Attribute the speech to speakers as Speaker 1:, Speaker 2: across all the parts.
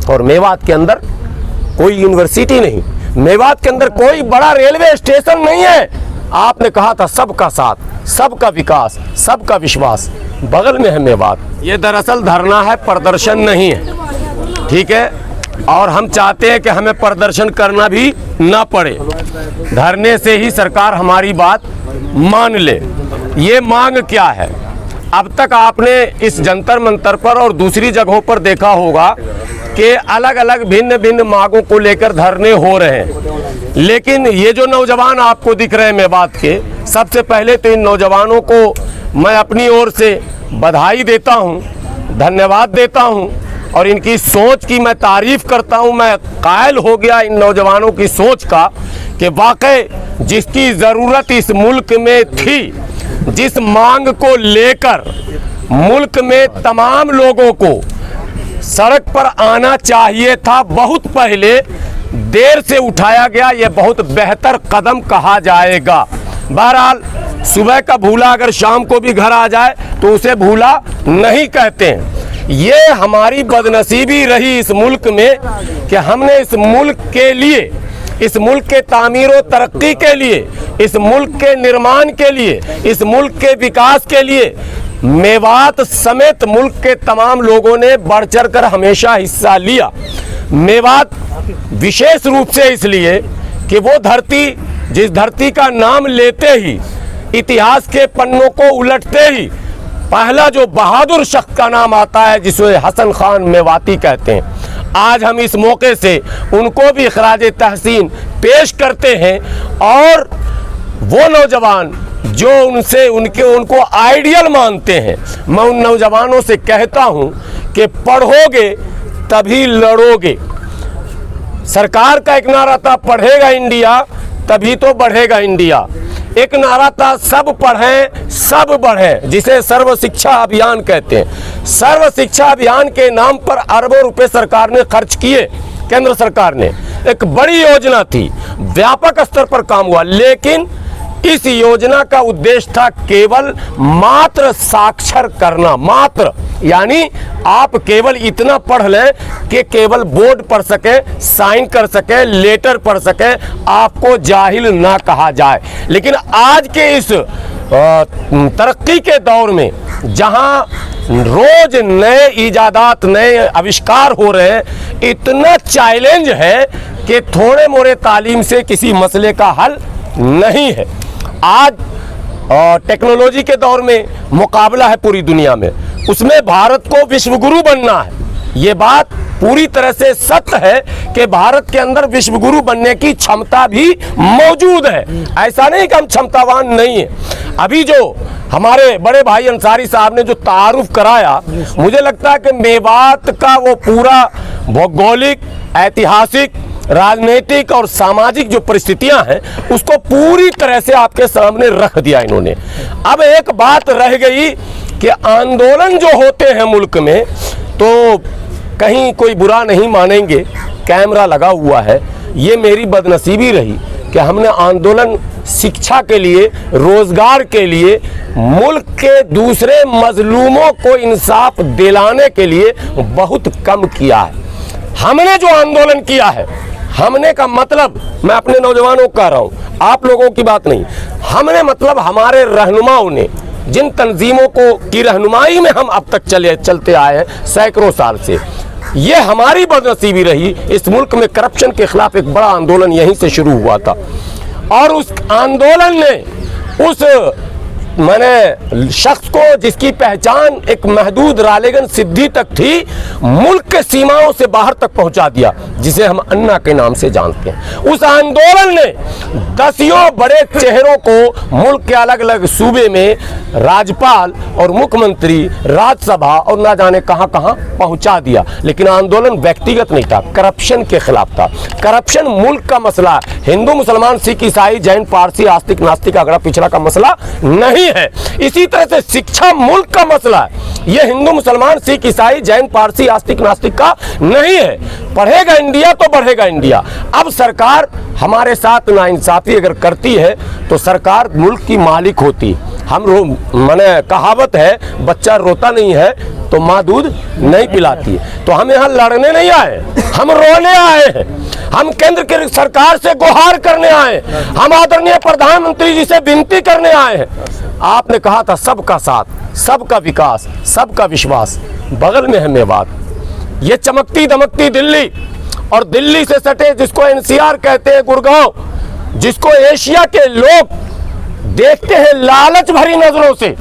Speaker 1: और मेवात के अंदर कोई यूनिवर्सिटी नहीं, मेवात के अंदर कोई बड़ा रेलवे स्टेशन नहीं है। आपने कहा था सबका साथ, सबका विकास, सबका विश्वास, बगल में है मेवात। ये दरअसल धरना है, प्रदर्शन नहीं है, ठीक है। और हम चाहते हैं कि हमें प्रदर्शन करना भी ना पड़े, धरने से ही सरकार हमारी बात मान ले। ये मांग क्या है? अब तक आपने इस जंतर मंतर पर और दूसरी जगहों पर देखा होगा कि अलग अलग भिन्न भिन्न मांगों को लेकर धरने हो रहे हैं, लेकिन ये जो नौजवान आपको दिख रहे हैं मेवात के, सबसे पहले तो इन नौजवानों को मैं अपनी ओर से बधाई देता हूँ, धन्यवाद देता हूँ और इनकी सोच की मैं तारीफ करता हूँ। मैं कायल हो गया इन नौजवानों की सोच का कि वाकई जिसकी ज़रूरत इस मुल्क में थी, जिस मांग को लेकर मुल्क में तमाम लोगों को सड़क पर आना चाहिए था, बहुत पहले देर से उठाया गया। ये बहुत बेहतर कदम कहा जाएगा। बहरहाल सुबह का भूला अगर शाम को भी घर आ जाए तो उसे भूला नहीं कहते हैं। ये हमारी बदनसीबी रही इस मुल्क में कि हमने इस मुल्क के लिए, इस मुल्क के तामीर व तरक्की के लिए, इस मुल्क के निर्माण के लिए, इस मुल्क के विकास के लिए मेवात समेत मुल्क के तमाम लोगों ने बढ़ चढ़ कर हमेशा हिस्सा लिया। मेवात विशेष रूप से इसलिए कि वो धरती, जिस धरती का नाम लेते ही, इतिहास के पन्नों को उलटते ही पहला जो बहादुर शख्स का नाम आता है जिसे हसन खान मेवाती कहते हैं। आज हम इस मौके से उनको भी खराज तहसीन पेश करते हैं और वो नौजवान जो उनको आइडियल मानते हैं, मैं उन नौजवानों से कहता हूं कि पढ़ोगे तभी लड़ोगे। सरकार का एक नारा था पढ़ेगा इंडिया तभी तो बढ़ेगा इंडिया। एक नारा था सब पढ़ें सब बढ़ें, जिसे सर्व शिक्षा अभियान कहते हैं। सर्व शिक्षा अभियान के नाम पर अरबों रुपए सरकार ने खर्च किए, केंद्र सरकार ने। एक बड़ी योजना थी, व्यापक स्तर पर काम हुआ, लेकिन इस योजना का उद्देश्य था केवल मात्र साक्षर करना, मात्र, यानी आप केवल इतना पढ़ लें कि केवल बोर्ड पढ़ सके, साइन कर सके, लेटर पढ़ सके, आपको जाहिल ना कहा जाए। लेकिन आज के इस तरक्की के दौर में जहां रोज नए इजादात, नए आविष्कार हो रहे हैं, इतना चैलेंज है कि थोड़े मोड़े तालीम से किसी मसले का हल नहीं है। आज टेक्नोलॉजी के दौर में मुकाबला है पूरी दुनिया में, उसमें भारत को विश्वगुरु बनना है। ये बात पूरी तरह से सत्य है कि भारत के अंदर विश्वगुरु बनने की क्षमता भी मौजूद है। ऐसा नहीं कि हम क्षमतावान नहीं है। अभी जो हमारे बड़े भाई अंसारी साहब ने जो तारुफ कराया, मुझे लगता है कि मेवात का वो पूरा भौगोलिक, ऐतिहासिक, राजनीतिक और सामाजिक जो परिस्थितियां हैं उसको पूरी तरह से आपके सामने रख दिया इन्होंने। अब एक बात रह गई कि आंदोलन जो होते हैं मुल्क में, तो कहीं कोई बुरा नहीं मानेंगे, कैमरा लगा हुआ है। ये मेरी बदनसीबी रही कि हमने आंदोलन शिक्षा के लिए, रोजगार के लिए, मुल्क के दूसरे मजलूमों को इंसाफ दिलाने के लिए बहुत कम किया है। हमने जो आंदोलन किया है, हमने का मतलब, मैं अपने नौजवानों को कह रहा हूँ, आप लोगों की बात नहीं, हमने मतलब हमारे रहनुमाओं ने, जिन तंजीमों को की रहनुमाई में हम अब तक चलते आए हैं सैकड़ों साल से, ये हमारी बदनसीबी रही। इस मुल्क में करप्शन के खिलाफ एक बड़ा आंदोलन यहीं से शुरू हुआ था और उस आंदोलन ने उस शख्स को, जिसकी पहचान एक महदूद रालेगन सिद्धि तक थी, मुल्क के सीमाओं से बाहर तक पहुंचा दिया, जिसे हम अन्ना के नाम से जानते हैं। उस आंदोलन ने दसियों बड़े चेहरों को मुल्क के अलग अलग सूबे में राज्यपाल और मुख्यमंत्री, राज्यसभा और ना जाने कहां कहां पहुंचा दिया। लेकिन आंदोलन व्यक्तिगत नहीं था, करप्शन के खिलाफ था। करप्शन मुल्क का मसला, हिंदू मुसलमान सिख ईसाई जैन पारसी आस्तिक नास्तिक अगड़ा पिछड़ा का मसला नहीं है। इसी तरह से शिक्षा मुल्क का मसला है। यह हिंदू मुसलमान सिख ईसाई जैन पारसी आस्तिक नास्तिक का नहीं है। पढ़ेगा इंडिया तो बढ़ेगा इंडिया। अब सरकार हमारे साथ नाइंसाफी अगर करती है तो सरकार मुल्क की मालिक होती, हम माने कहावत है, बच्चा रोता नहीं है तो माँ दूध नहीं पिलाती है। तो हम यहाँ लड़ने नहीं आए, हम रोने आए हैं। हम केंद्र की सरकार से गुहार करने आए, हम आदरणीय प्रधानमंत्री जी से विनती करने आए हैं। आपने कहा था सबका साथ, सबका विकास, सबका विश्वास, बगल में है मेवात। ये चमकती दमकती दिल्ली और दिल्ली से सटे जिसको एनसीआर कहते हैं, गुड़गांव, जिसको एशिया के लोग देखते हैं लालच भरी नजरों से,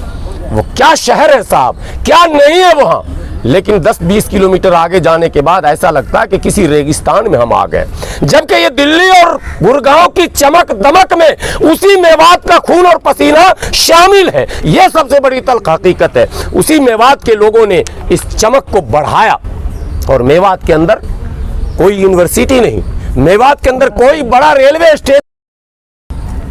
Speaker 1: वो क्या शहर है साहब, क्या नहीं है वहां। लेकिन 10-20 किलोमीटर आगे जाने के बाद ऐसा लगता है कि किसी रेगिस्तान में हम आ गए। जबकि ये दिल्ली और गुड़गांव की चमक दमक में उसी मेवात का खून और पसीना शामिल है। यह सबसे बड़ी तल्ख हकीकत है। उसी मेवात के लोगों ने इस चमक को बढ़ाया। और मेवात के अंदर कोई यूनिवर्सिटी नहीं, मेवात के अंदर कोई बड़ा रेलवे स्टेशन,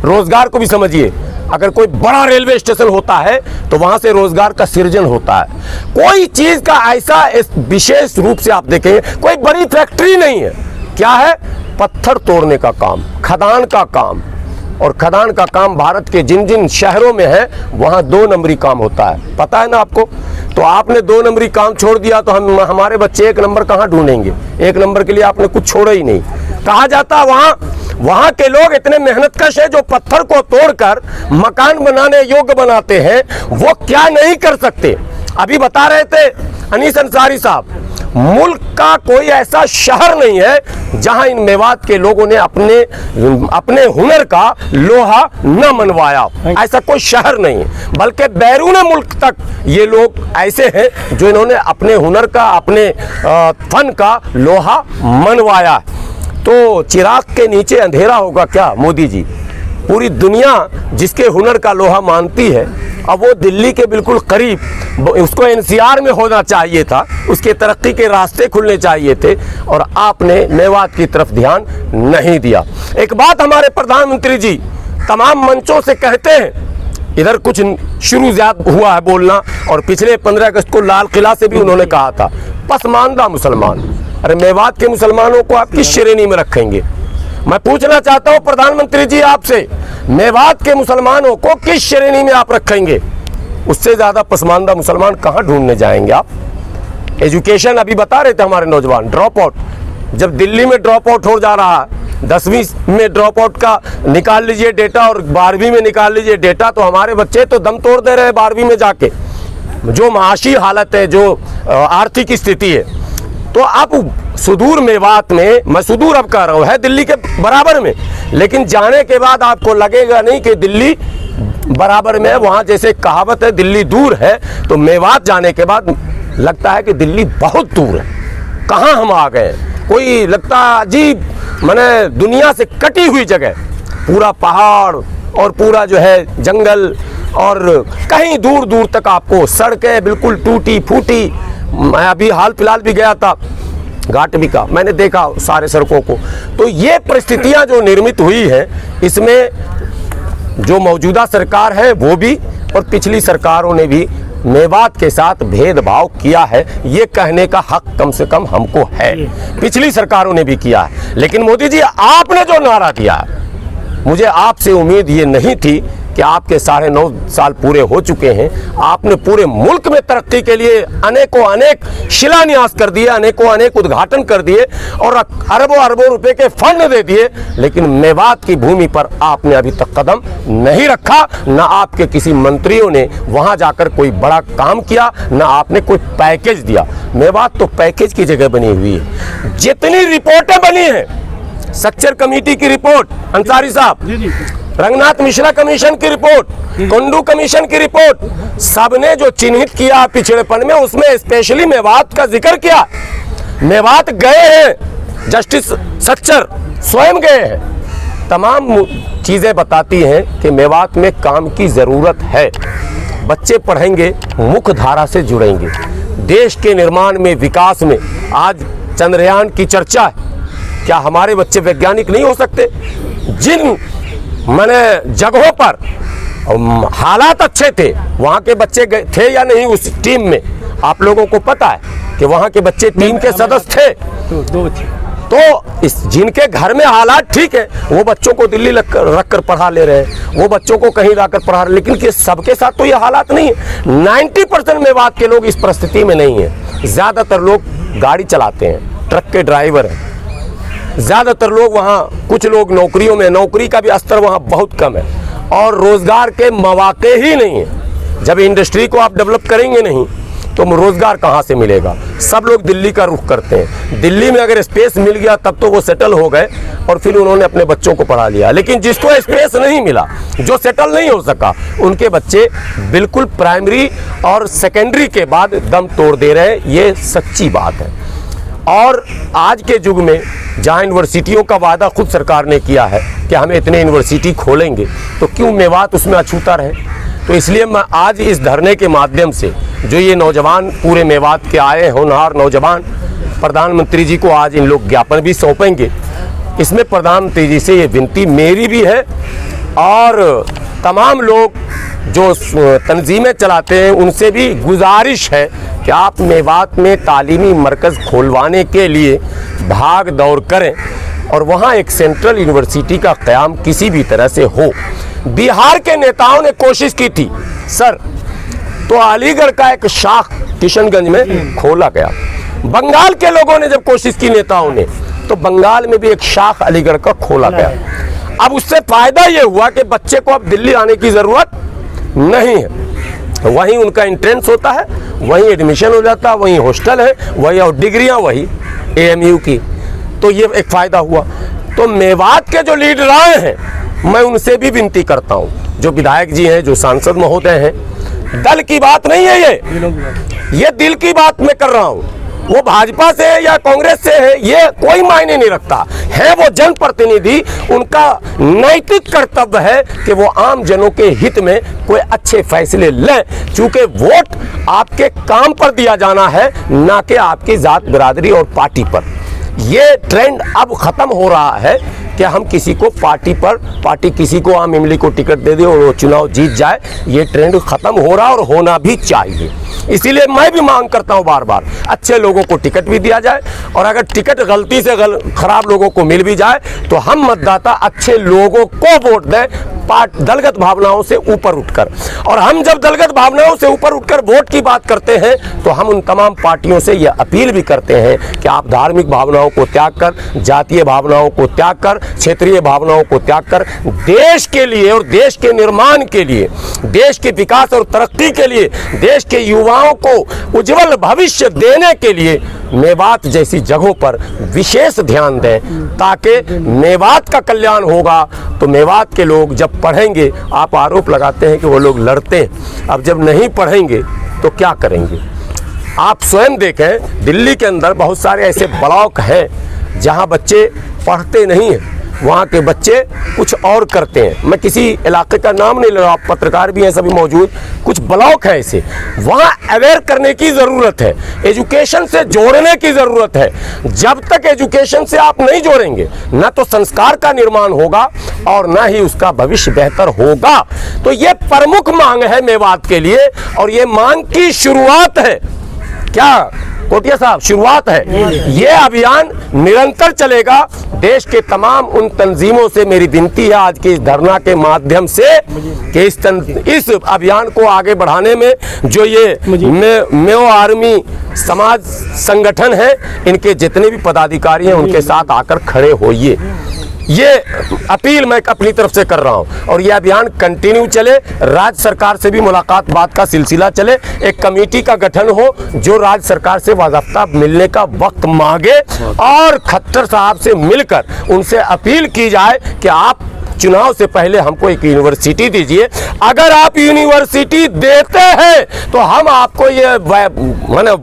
Speaker 1: रोजगार को भी समझिए, अगर कोई बड़ा रेलवे स्टेशन होता है तो वहां से रोजगार का सृजन होता है। कोई चीज का ऐसा विशेष रूप से आप देखेंगे, कोई बड़ी फैक्ट्री नहीं है। क्या है? पत्थर तोड़ने का काम, खदान का काम। और खदान का काम भारत के जिन जिन शहरों में है वहां 2 नंबरी काम होता है, पता है ना आपको। तो आपने 2 नंबरी काम छोड़ दिया तो हमारे बच्चे 1 नंबर कहां ढूंढेंगे? 1 नंबर के लिए आपने कुछ छोड़ा ही नहीं। कहा जाता वहां के लोग इतने मेहनतकश है जो पत्थर को तोड़कर मकान बनाने योग्य बनाते हैं, वो क्या नहीं कर सकते। अभी बता रहे थे अनीस अंसारी साहब, मुल्क का कोई ऐसा शहर नहीं है जहां इन मेवात के लोगों ने अपने हुनर का लोहा न मनवाया। ऐसा कोई शहर नहीं है, बल्कि बैरून मुल्क तक ये लोग ऐसे हैं जो इन्होंने अपने हुनर का, अपने फन का लोहा मनवाया। तो चिराग के नीचे अंधेरा होगा क्या मोदी जी? पूरी दुनिया जिसके हुनर का लोहा मानती है, अब वो दिल्ली के बिल्कुल करीब, उसको एनसीआर में होना चाहिए था, उसके तरक्की के रास्ते खुलने चाहिए थे, और आपने मेवात की तरफ ध्यान नहीं दिया। एक बात हमारे प्रधानमंत्री जी तमाम मंचों से कहते हैं, इधर कुछ शुरू ज्यादा हुआ है बोलना, और पिछले 15 अगस्त को लाल किला से भी उन्होंने कहा था पसमानदा मुसलमान। अरे मेवात के मुसलमानों को आप किस श्रेणी में रखेंगे? मैं पूछना चाहता हूं प्रधानमंत्री जी आपसे, मेवात के मुसलमानों को किस श्रेणी में आप रखेंगे? उससे ज्यादा पसमानदा मुसलमान कहां ढूंढने जाएंगे आप? एजुकेशन अभी बता रहे थे हमारे नौजवान, ड्रॉप आउट, जब दिल्ली में ड्रॉप आउट हो जा रहा है, 10वीं में ड्रॉप आउट का निकाल लीजिए डेटा और 12वीं में निकाल लीजिए डेटा, तो हमारे बच्चे तो दम तोड़ दे रहे हैं 12वीं में जाके। जो माशी हालत है, जो आर्थिक स्थिति है, तो आप सुदूर मेवात में, मैं सुदूर अब कह रहा हूँ, है दिल्ली के बराबर में, लेकिन जाने के बाद आपको लगेगा नहीं कि दिल्ली बराबर में है। वहाँ जैसे कहावत है दिल्ली दूर है, तो मेवात जाने के बाद लगता है कि दिल्ली बहुत दूर है। कहाँ हम आ गए? कोई लगता अजीब, माने दुनिया से कटी हुई जगह, पूरा पहाड़ और पूरा जो है जंगल, और कहीं दूर दूर तक आपको सड़कें बिल्कुल टूटी फूटी। मैं अभी हाल फिलहाल भी गया था घाटवी का, मैंने देखा सारे सड़कों को। तो ये परिस्थितियां जो निर्मित हुई हैं, इसमें जो मौजूदा सरकार है वो भी और पिछली सरकारों ने भी मेवात के साथ भेदभाव किया है, ये कहने का हक कम से कम हमको है। पिछली सरकारों ने भी किया है, लेकिन मोदी जी आपने जो नारा दिया, मुझे आपसे उम्मीद ये नहीं थी कि आपके 9.5 साल पूरे हो चुके हैं, आपने पूरे मुल्क में तरक्की के लिए अनेकों अनेक शिलान्यास कर दिए, अनेकों अनेक उद्घाटन कर दिए और अरबों अरबों रुपए के फंड दे दिए, लेकिन मेवात की भूमि पर आपने अभी तक कदम नहीं रखा। न आपके किसी मंत्रियों ने वहां जाकर कोई बड़ा काम किया, न आपने कोई पैकेज दिया। मेवात तो पैकेज की जगह बनी हुई है। जितनी रिपोर्टें बनी हैं, सक्चर कमेटी की रिपोर्ट अंसारी साहब, रंगनाथ मिश्रा कमीशन की रिपोर्ट, कुंडू कमीशन की रिपोर्ट, सबने जो चिन्हित किया पिछड़ेपन में, उसमें स्पेशली मेवात का जिक्र किया। मेवात गए हैं, जस्टिस सक्चर स्वयं गए हैं। तमाम चीजें बताती हैं कि मेवात में काम की जरूरत है। बच्चे पढ़ेंगे, मुख्य धारा से जुड़ेंगे, देश के निर्माण में, विकास में। आज चंद्रयान की चर्चा है, क्या हमारे बच्चे वैज्ञानिक नहीं हो सकते? जिन मैंने जगहों पर हालात अच्छे थे, वहां के बच्चे थे या नहीं उस टीम में? आप लोगों को पता है कि वहां के बच्चे टीम के सदस्य थे। तो इस जिनके घर में हालात ठीक है वो बच्चों को दिल्ली रख कर पढ़ा ले रहे हैं, वो बच्चों को कहीं लाकर पढ़ा रहे हैं, लेकिन सबके साथ तो ये हालात नहीं है। 90% मेवात के लोग इस परिस्थिति में नहीं है। ज़्यादातर लोग गाड़ी चलाते हैं, ट्रक के ड्राइवर हैं, ज़्यादातर लोग वहाँ, कुछ लोग नौकरियों में, नौकरी का भी स्तर वहाँ बहुत कम है और रोज़गार के मौके ही नहीं है। जब इंडस्ट्री को आप डेवलप करेंगे नहीं तो रोज़गार कहाँ से मिलेगा। सब लोग दिल्ली का रुख करते हैं। दिल्ली में अगर स्पेस मिल गया तब तो वो सेटल हो गए और फिर उन्होंने अपने बच्चों को पढ़ा लिया, लेकिन जिसको स्पेस नहीं मिला, जो सेटल नहीं हो सका, उनके बच्चे बिल्कुल प्राइमरी और सेकेंडरी के बाद दम तोड़ दे रहे हैं। ये सच्ची बात है। और आज के युग में जहाँ यूनिवर्सिटियों का वादा खुद सरकार ने किया है कि हमें इतने यूनिवर्सिटी खोलेंगे, तो क्यों मेवात उसमें अछूता रहे। तो इसलिए मैं आज इस धरने के माध्यम से जो ये नौजवान पूरे मेवात के आए होनहार नौजवान, प्रधानमंत्री जी को आज इन लोग ज्ञापन भी सौंपेंगे। इसमें प्रधानमंत्री जी से ये विनती मेरी भी है और तमाम लोग जो तंजीमें चलाते हैं उनसे भी गुजारिश है कि आप मेवात में तालीमी मरकज़ खोलवाने के लिए भाग दौड़ करें और वहाँ एक सेंट्रल यूनिवर्सिटी का क़याम किसी भी तरह से हो। बिहार के नेताओं ने कोशिश की थी सर, तो अलीगढ़ का एक शाख किशनगंज में खोला गया। बंगाल के लोगों ने जब कोशिश की नेताओं ने, तो बंगाल में भी एक शाख अलीगढ़ का खोला गया। अब उससे फायदा ये हुआ कि बच्चे को अब दिल्ली आने की ज़रूरत नहीं है, वहीं उनका एंट्रेंस होता है, वहीं एडमिशन हो जाता है, वहीं हॉस्टल है, वही और डिग्रियां वही AMU की। तो ये एक फ़ायदा हुआ। तो मेवात के जो लीडर आए हैं, मैं उनसे भी विनती करता हूँ, जो विधायक जी हैं, जो सांसद महोदय हैं, दल की बात नहीं है ये दिल की बात मैं कर रहा हूँ। वो भाजपा से है या कांग्रेस से है ये कोई मायने नहीं रखता है, वो जनप्रतिनिधि, उनका नैतिक कर्तव्य है कि वो आम जनों के हित में कोई अच्छे फैसले लें, चूंकि वोट आपके काम पर दिया जाना है, ना कि आपकी जात बिरादरी और पार्टी पर। ये ट्रेंड अब खत्म हो रहा है कि हम किसी को पार्टी किसी को आम इमली को टिकट दे दे और वो चुनाव जीत जाए। ये ट्रेंड खत्म हो रहा और होना भी चाहिए। इसीलिए मैं भी मांग करता हूं बार बार, अच्छे लोगों को टिकट भी दिया जाए और अगर टिकट गलती से खराब लोगों को मिल भी जाए तो हम मतदाता अच्छे लोगों को वोट दें, दलगत भावनाओं से ऊपर उठकर। और हम जब दलगत भावनाओं से ऊपर उठकर वोट की बात करते हैं तो हम उन तमाम पार्टियों से यह अपील भी करते हैं कि आप धार्मिक भावनाओं को त्याग कर, जातीय भावनाओं को त्याग कर, क्षेत्रीय भावनाओं को त्याग कर देश के लिए और देश के निर्माण के लिए, देश के विकास और तरक्की के लिए, देश के युवाओं को उज्जवल भविष्य देने के लिए मेवात जैसी जगहों पर विशेष ध्यान दें, ताकि मेवात का कल्याण होगा। तो मेवात के लोग जब पढ़ेंगे, आप आरोप लगाते हैं कि वो लोग लड़ते हैं, अब जब नहीं पढ़ेंगे तो क्या करेंगे। आप स्वयं देखें, दिल्ली के अंदर बहुत सारे ऐसे ब्लॉक हैं जहां बच्चे पढ़ते नहीं हैं, वहाँ के बच्चे कुछ और करते हैं। मैं किसी इलाके का नाम नहीं ले रहा, आप पत्रकार भी हैं सभी मौजूद, कुछ ब्लॉक है ऐसे, वहाँ अवेयर करने की ज़रूरत है, एजुकेशन से जोड़ने की ज़रूरत है। जब तक एजुकेशन से आप नहीं जोड़ेंगे, ना तो संस्कार का निर्माण होगा और ना ही उसका भविष्य बेहतर होगा। तो ये प्रमुख मांग है मेवात के लिए और ये मांग की शुरुआत है। क्या कोटिया साहब, शुरुआत है। ये अभियान निरंतर चलेगा। देश के तमाम उन तंजीमों से मेरी विनती है आज के इस धरना के माध्यम से कि इस अभियान को आगे बढ़ाने में जो ये मेओ आर्मी समाज संगठन है, इनके जितने भी पदाधिकारी हैं उनके साथ आकर खड़े होइए। ये अपील मैं अपनी तरफ से कर रहा हूं और ये अभियान कंटिन्यू चले। राज्य सरकार से भी मुलाकात बात का सिलसिला चले, एक कमेटी का गठन हो जो राज्य सरकार से वाजफ्ता मिलने का वक्त मांगे और खट्टर साहब से मिलकर उनसे अपील की जाए कि आप चुनाव से पहले हमको एक यूनिवर्सिटी दीजिए। अगर आप यूनिवर्सिटी देते हैं तो हम आपको ये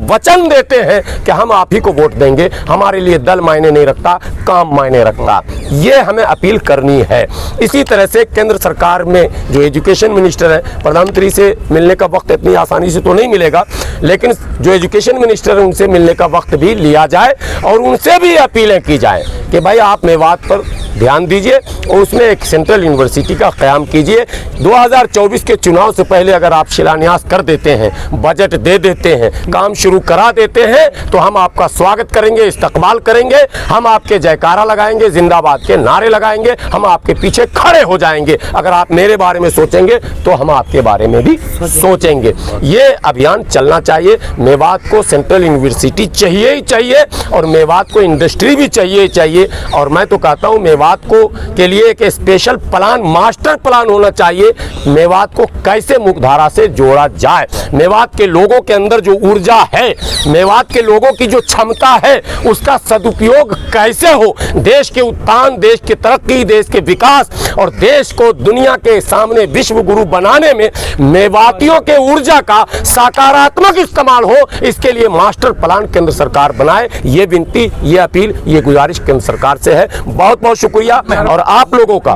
Speaker 1: वचन देते हैं कि हम आप ही को वोट देंगे। हमारे लिए दल मायने नहीं रखता, काम मायने रखता। ये हमें अपील करनी है। इसी तरह से केंद्र सरकार में जो एजुकेशन मिनिस्टर है, प्रधानमंत्री से मिलने का वक्त इतनी आसानी से तो नहीं मिलेगा, लेकिन जो एजुकेशन मिनिस्टर है उनसे मिलने का वक्त भी लिया जाए और उनसे भी अपीलें की जाए कि भाई आप मेवात पर ध्यान दीजिए और उसमें एक सेंट्रल यूनिवर्सिटी का क़याम कीजिए। 2024 के चुनाव से पहले अगर आप शिलान्यास कर देते हैं, बजट दे देते हैं, काम शुरू करा देते हैं, तो हम आपका स्वागत करेंगे, इस्तकबाल करेंगे, हम आपके जयकारा लगाएंगे, जिंदाबाद के नारे लगाएंगे, हम आपके पीछे खड़े हो जाएंगे। अगर आप मेरे बारे में सोचेंगे तो हम आपके बारे में भी सोचेंगे। ये अभियान चलना चाहिए। मेवात को सेंट्रल यूनिवर्सिटी चाहिए ही चाहिए और मेवात को इंडस्ट्री भी चाहिए ही चाहिए। और मैं तो कहता हूँ मेवात को के लिए एक स्पेशल प्लान, मास्टर प्लान होना चाहिए। मेवात को कैसे मुख्यधारा से जोड़ा जाए, मेवात के लोगों के अंदर जो ऊर्जा है, मेवात के लोगों की जो क्षमता है, उसका सदुपयोग कैसे हो। देश के उत्थान, देश की तरक्की, देश के विकास और देश को दुनिया के सामने विश्व गुरु बनाने में मेवातियों के ऊर्जा का सकारात्मक इस्तेमाल हो, इसके लिए मास्टर प्लान केंद्र सरकार बनाए। ये विनती, ये अपील, ये गुजारिश केंद्र सरकार से है। बहुत बहुत शुक्रिया। और आप लोगों का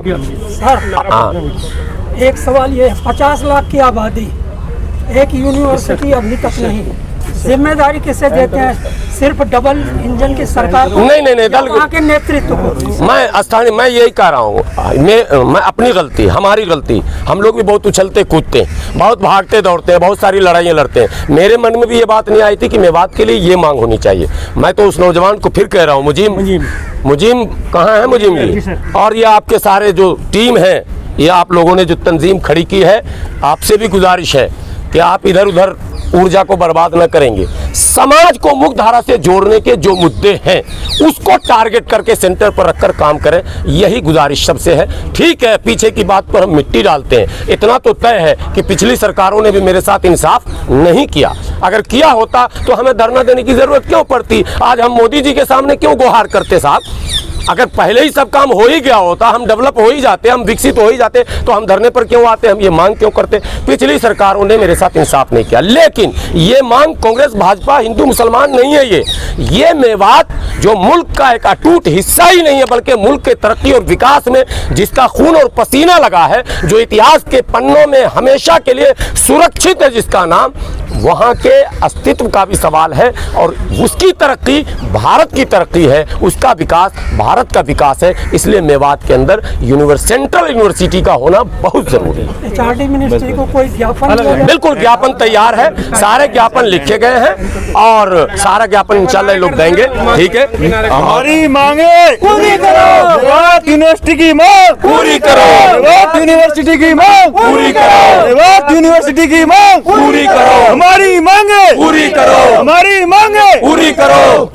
Speaker 2: एक सवाल ये, 50 लाख की आबादी, एक यूनिवर्सिटी अभी तक नहीं, जिम्मेदारी किसे देते हैं? सिर्फ डबल इंजन की सरकार को?
Speaker 1: नहीं, दल
Speaker 2: के नेतृत्व को।
Speaker 1: मैं यही कह रहा हूँ, मैं अपनी गलती, हमारी गलती, हम लोग भी बहुत उछलते कूदते, बहुत भागते दौड़ते हैं, बहुत सारी लड़ाइयाँ लड़ते हैं। मेरे मन में भी ये बात नहीं आई थी कि मेवात के लिए ये मांग होनी चाहिए। मैं तो उस नौजवान को फिर कह रहा हूँ, मुजीम कहाँ है मुजीम जी? और ये आपके सारे जो टीम है, ये आप लोगों ने जो तंजीम खड़ी की है, आपसे भी गुजारिश है कि आप इधर उधर ऊर्जा को बर्बाद न करेंगे। समाज को मुख्यधारा से जोड़ने के जो मुद्दे हैं उसको टारगेट करके सेंटर पर रखकर काम करें, यही गुजारिश सबसे है। ठीक है, पीछे की बात पर हम मिट्टी डालते हैं, इतना तो तय है कि पिछली सरकारों ने भी मेरे साथ इंसाफ नहीं किया। अगर किया होता तो हमें धरना देने की जरूरत क्यों पड़ती? आज हम मोदी जी के सामने क्यों गुहार करते साहब? अगर पहले ही सब काम हो ही गया होता, हम डेवलप हो ही जाते, हम विकसित हो ही जाते, तो हम धरने पर क्यों आते, हम ये मांग क्यों करते? पिछली सरकारों ने मेरे साथ इंसाफ नहीं किया। लेकिन ये मांग कांग्रेस, भाजपा, हिंदू, मुसलमान नहीं है। ये मेवात जो मुल्क का एक अटूट हिस्सा ही नहीं है, बल्कि मुल्क के तरक्की और विकास में जिसका खून और पसीना लगा है, जो इतिहास के पन्नों में हमेशा के लिए सुरक्षित है, जिसका नाम, वहाँ के अस्तित्व का भी सवाल है। और उसकी तरक्की भारत की तरक्की है, उसका विकास भारत का विकास है। इसलिए मेवात के अंदर सेंट्रल यूनिवर्सिटी का होना बहुत जरूरी है।
Speaker 2: HRD मिनिस्ट्री को कोई ज्ञापन?
Speaker 1: बिल्कुल, ज्ञापन तैयार है, सारे ज्ञापन लिखे गए हैं और सारा ज्ञापन इंशाल्लाह लोग देंगे। ठीक है,
Speaker 3: हमारी मांगे पूरी करो, मेवात यूनिवर्सिटी की मांग
Speaker 1: पूरी करो,
Speaker 3: मेवात यूनिवर्सिटी की मांग
Speaker 1: पूरी करो,
Speaker 3: मेवात यूनिवर्सिटी की मांग
Speaker 1: पूरी करो,
Speaker 3: हमारी मांगे
Speaker 1: पूरी करो,
Speaker 3: हमारी मांगे
Speaker 1: पूरी करो।